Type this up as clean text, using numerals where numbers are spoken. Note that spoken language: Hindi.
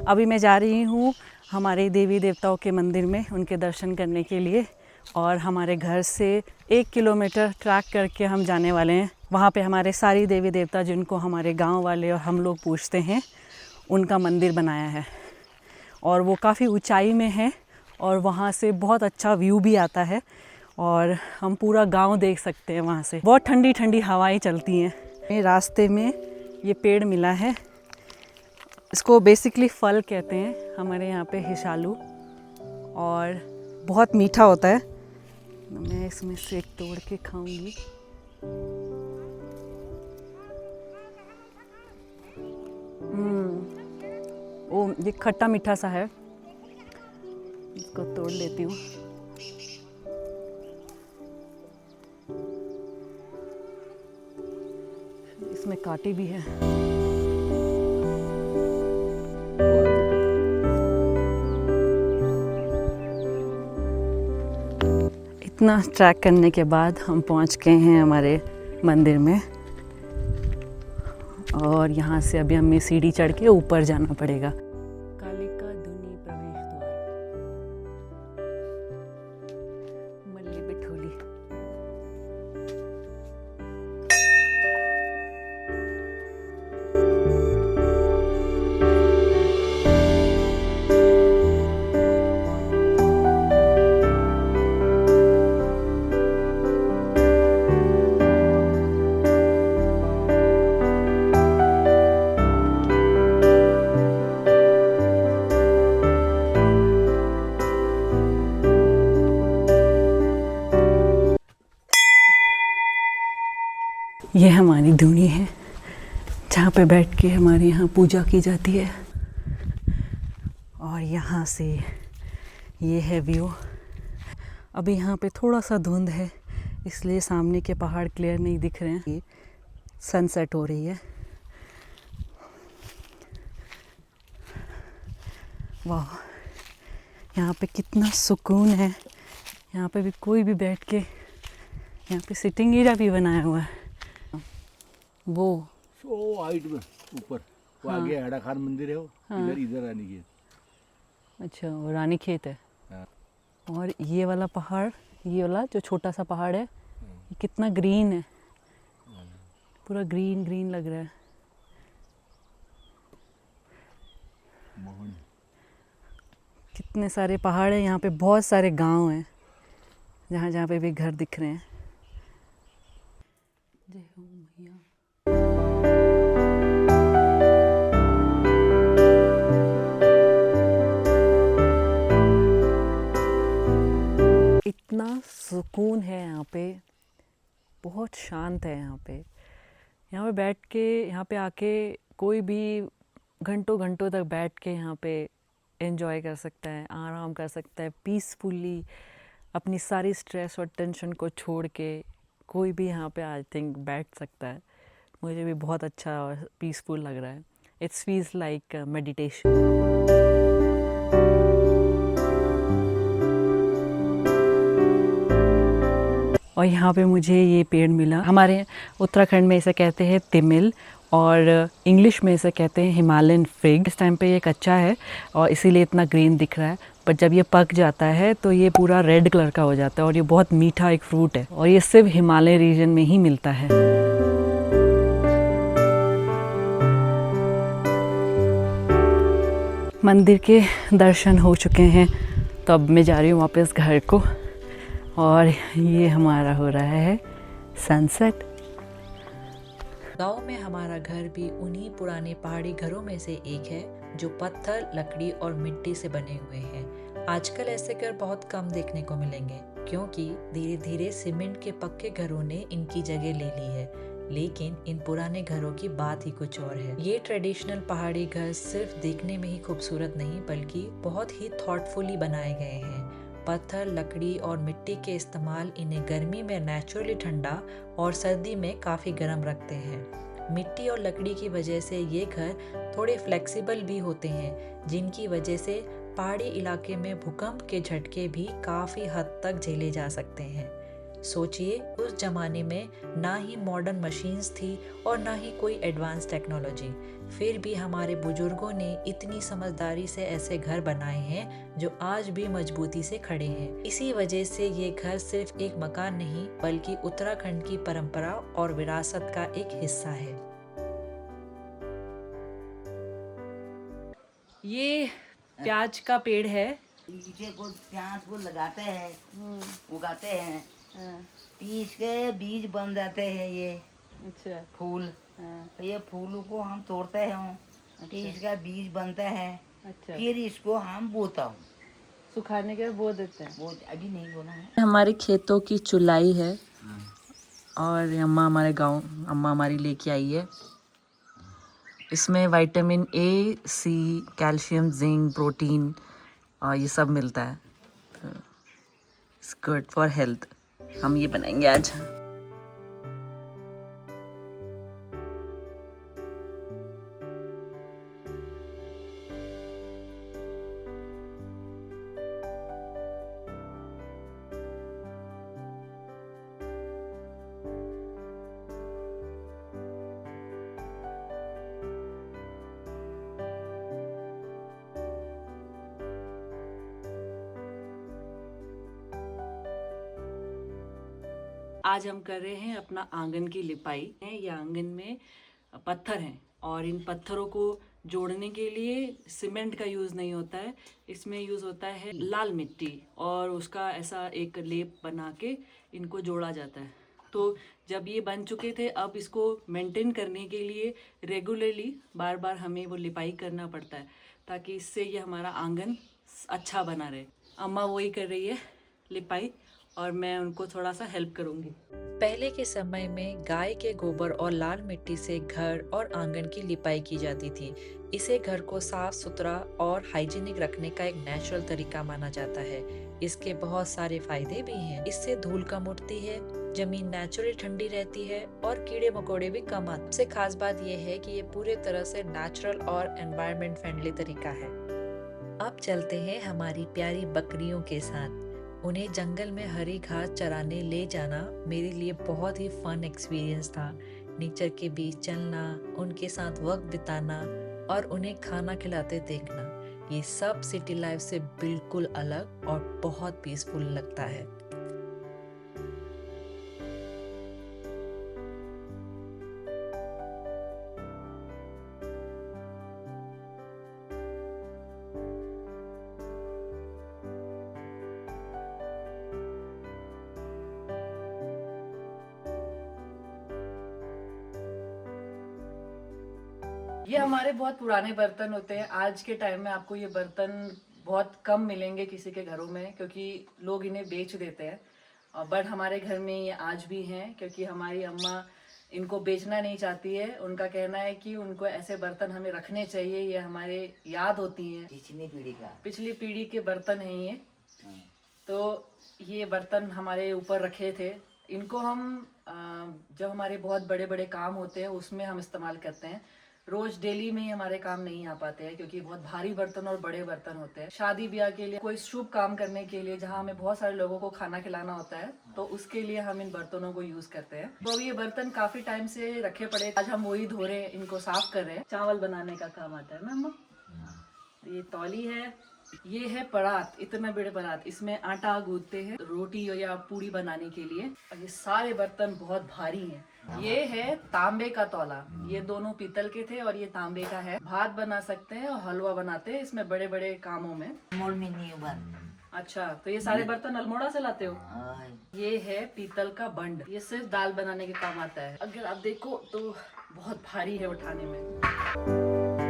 अभी मैं जा रही हूँ हमारे देवी देवताओं के मंदिर में उनके दर्शन करने के लिए, और हमारे घर से 1 किलोमीटर ट्रैक करके हम जाने वाले हैं। वहाँ पे हमारे सारी देवी देवता जिनको हमारे गांव वाले और हम लोग पूजते हैं, उनका मंदिर बनाया है, और वो काफ़ी ऊंचाई में है और वहाँ से बहुत अच्छा व्यू भी आता है और हम पूरा गांव देख सकते हैं वहाँ से। बहुत ठंडी ठंडी हवाएं चलती हैं। रास्ते में ये पेड़ मिला है, इसको बेसिकली फल कहते हैं हमारे यहाँ पे, हिसालू, और बहुत मीठा होता है। मैं इसमें से एक तोड़ के खाऊंगी। वो ये खट्टा मीठा सा है, इसको तोड़ लेती हूँ। इसमें कांटे भी है। इतना ट्रैक करने के बाद हम पहुंच गए हैं हमारे मंदिर में, और यहाँ से अभी हमें सीढ़ी चढ़ के ऊपर जाना पड़ेगा। कालिका धुनी प्रवेश द्वार, मल्ली बिठोली। ये हमारी धुनी है जहाँ पे बैठ के हमारे यहाँ पूजा की जाती है, और यहाँ से ये है व्यू। अभी यहाँ पे थोड़ा सा धुंध है, इसलिए सामने के पहाड़ क्लियर नहीं दिख रहे हैं। ये सनसेट हो रही है। वाह, यहाँ पे कितना सुकून है। यहाँ पे भी कोई भी बैठ के, यहाँ पे सिटिंग एरिया भी बनाया हुआ है। वो हाइट में ऊपर वो आगे हेड़ा खान मंदिर है, वो इधर रानी खेत। अच्छा, वो रानी खेत है। हाँ। और ये वाला पहाड़, ये वाला जो छोटा सा पहाड़ है, ये कितना ग्रीन है, पूरा ग्रीन ग्रीन लग रहा है। कितने सारे पहाड़ हैं यहाँ पे, बहुत सारे गांव हैं जहाँ जहाँ पे भी घर दिख रहे हैं। जय हो मैया। इतना सुकून है यहाँ पे, बहुत शांत है यहाँ पे। यहाँ पे बैठ के, यहाँ पे आके कोई भी घंटों घंटों तक बैठ के यहाँ पे एंजॉय कर सकता है, आराम कर सकता है पीसफुली। अपनी सारी स्ट्रेस और टेंशन को छोड़ के कोई भी यहाँ पे आई थिंक बैठ सकता है। मुझे भी बहुत अच्छा और पीसफुल लग रहा है। It's feels like meditation. और यहाँ पे मुझे ये पेड़ मिला। हमारे उत्तराखंड में इसे कहते हैं तिमिल, और इंग्लिश में इसे कहते हैं हिमालयन फिग। इस टाइम पे ये कच्चा है और इसीलिए इतना ग्रीन दिख रहा है, पर जब ये पक जाता है तो ये पूरा रेड कलर का हो जाता है, और ये बहुत मीठा एक फ्रूट है, और ये सिर्फ हिमालय रीजन में ही मिलता है। मंदिर के दर्शन हो चुके हैं, तो अब मैं जा रही हूँ वापस घर को, और ये हमारा हो रहा है सनसेट। गांव में हमारा घर भी उन्हीं पुराने पहाड़ी घरों में से एक है जो पत्थर, लकड़ी और मिट्टी से बने हुए हैं। आजकल ऐसे घर बहुत कम देखने को मिलेंगे, क्योंकि धीरे धीरे सीमेंट के पक्के घरों ने इनकी जगह ले ली है। लेकिन इन पुराने घरों की बात ही कुछ और है। ये ट्रेडिशनल पहाड़ी घर सिर्फ देखने में ही खूबसूरत नहीं, बल्कि बहुत ही थॉटफुली बनाए गए हैं। पत्थर, लकड़ी और मिट्टी के इस्तेमाल इन्हें गर्मी में नेचुरली ठंडा और सर्दी में काफ़ी गर्म रखते हैं। मिट्टी और लकड़ी की वजह से ये घर थोड़े फ्लेक्सिबल भी होते हैं, जिनकी वजह से पहाड़ी इलाके में भूकंप के झटके भी काफ़ी हद तक झेले जा सकते हैं। सोचिए, उस जमाने में ना ही मॉडर्न मशीन्स थी और ना ही कोई एडवांस टेक्नोलॉजी, फिर भी हमारे बुजुर्गों ने इतनी समझदारी से ऐसे घर बनाए हैं जो आज भी मजबूती से खड़े हैं। इसी वजह से ये घर सिर्फ एक मकान नहीं बल्कि उत्तराखंड की परंपरा और विरासत का एक हिस्सा है। ये प्याज का पेड़ है। नीचे को प्याज को लगाते हैं, उगाते हैं, पीस के बीज बन जाते हैं ये अच्छा। फूल। तो ये फूलों को हम तोड़ते हैं, पीस का बीज बनता है, अच्छा। फिर इसको हम बोता हूँ। सुखाने के बाद बो देते हैं। वो अभी नहीं बोना है। हमारे खेतों की चुलाई है और अम्मा हमारी लेके आई है। इसमें vitamin A, C, calcium, zinc, protein और ये सब मिलता है। It's good for health. हम ये बनाएंगे आज। आज हम कर रहे हैं अपना आंगन की लिपाई है। ये आंगन में पत्थर हैं और इन पत्थरों को जोड़ने के लिए सीमेंट का यूज़ नहीं होता है। इसमें यूज़ होता है लाल मिट्टी और उसका ऐसा एक लेप बना के इनको जोड़ा जाता है। तो जब ये बन चुके थे, अब इसको मेंटेन करने के लिए रेगुलरली बार बार हमें वो लिपाई करना पड़ता है ताकि इससे ये हमारा आंगन अच्छा बना रहे। अम्मा वही कर रही है लिपाई और मैं उनको थोड़ा सा हेल्प करूँगी। पहले के समय में गाय के गोबर और लाल मिट्टी से घर और आंगन की लिपाई की जाती थी। इसे घर को साफ सुथरा और हाइजीनिक रखने का एक नेचुरल तरीका माना जाता है। इसके बहुत सारे फायदे भी हैं। इससे धूल कम उठती है, जमीन नेचुरली ठंडी रहती है और कीड़े मकोड़े भी कम आते हैं। सबसे खास बात यह है कि ये पूरे तरह से नेचुरल और एनवायरनमेंट फ्रेंडली तरीका है। अब चलते हैं हमारी प्यारी बकरियों के साथ। उन्हें जंगल में हरी घास चराने ले जाना मेरे लिए बहुत ही फन एक्सपीरियंस था। नेचर के बीच चलना, उनके साथ वक्त बिताना और उन्हें खाना खिलाते देखना, ये सब सिटी लाइफ से बिल्कुल अलग और बहुत पीसफुल लगता है। ये हमारे बहुत पुराने बर्तन होते हैं। आज के टाइम में आपको ये बर्तन बहुत कम मिलेंगे किसी के घरों में, क्योंकि लोग इन्हें बेच देते हैं। बट हमारे घर में ये आज भी हैं, क्योंकि हमारी अम्मा इनको बेचना नहीं चाहती है। उनका कहना है कि उनको ऐसे बर्तन हमें रखने चाहिए, ये हमारे याद होती हैं। पिछली पीढ़ी के बर्तन हैं ये। तो ये बर्तन हमारे ऊपर रखे थे। इनको हम जब हमारे बहुत बड़े बड़े काम होते हैं उसमें हम इस्तेमाल करते हैं। रोज डेली में ही हमारे काम नहीं आ पाते हैं, क्योंकि बहुत भारी बर्तन और बड़े बर्तन होते हैं। शादी ब्याह के लिए, कोई शुभ काम करने के लिए, जहाँ हमें बहुत सारे लोगों को खाना खिलाना होता है, तो उसके लिए हम इन बर्तनों को यूज करते हैं। तो ये बर्तन काफी टाइम से रखे पड़े, आज हम वही धो रहे हैं, इनको साफ कर रहे हैं। चावल बनाने का काम आता है ना अम्मा। ये तौली है, ये है परात, इतना बड़े परात, इसमें आटा गूंथते हैं रोटी या पूड़ी बनाने के लिए। और ये सारे बर्तन बहुत भारी हैं। ये है तांबे का तौला, ये दोनों पीतल के थे और ये तांबे का है। भात बना सकते हैं और हलवा बनाते हैं इसमें बड़े बड़े कामों में। अच्छा, तो ये सारे बर्तन अल्मोड़ा से लाते हो? ये है पीतल का बंड, ये सिर्फ दाल बनाने के काम आता है। अगर आप देखो तो बहुत भारी है उठाने में।